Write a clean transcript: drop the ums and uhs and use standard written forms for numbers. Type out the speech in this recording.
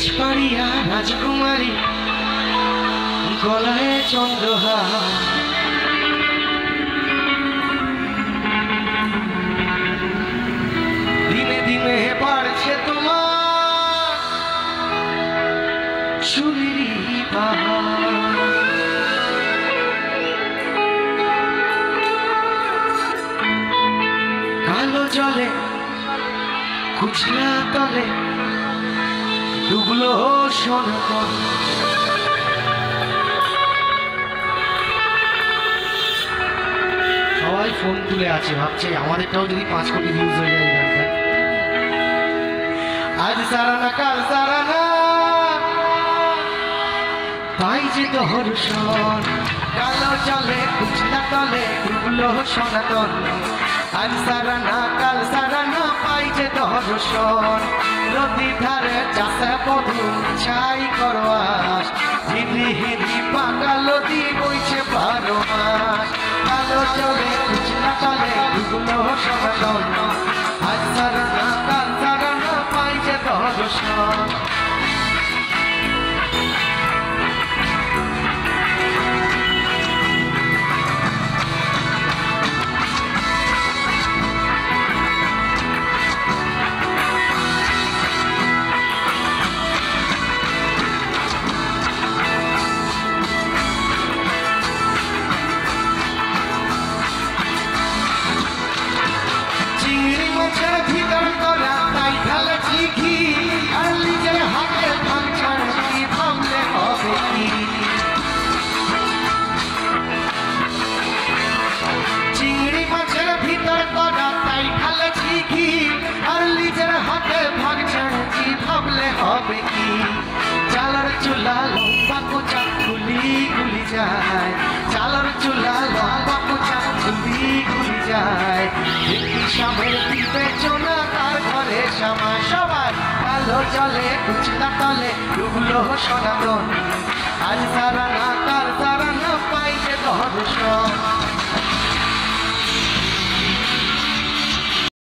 তেজপাড়িয়া রাজকুমারী গলায় চন্দ্রহার, দিনে দিনে বাড়ছে তোমার চুরির পাহাড়। কালো জলে কুচলা তলে ডুবলো সনাতন। সবাই ফোন তুলে আছে, ভাবছে আমাদেরটাও যদি 5 কোটি ভিউজ হয়ে যায় গানটা। আজ সারা না কাল সারা না পাই যে দর্শন, কালো জলে কুচলা তলে ডুবলো সনাতন। আজ সারা না কাল সারা না পাই যে দর্শন, নদী ধারে চাষে বধু ছাই করোয়াস, হিরি হিরি পাকা নদী বইছে 12 মাস। কালো জলে কুচলা তলে ডুবলো সনাতন, আজ সারা না কাল সারা না পাই যে দর্শন। চালার চুলা লম্বা কোচা খুলি গুলি যায়, চালার চুলা লম্বা কোচা খুলি গুলি যায়। সামের বিবেচনা তার ঘরে সামা সবাই, কালো জলে কুচলা তলে ডুবলো সনাতন। আজ সারা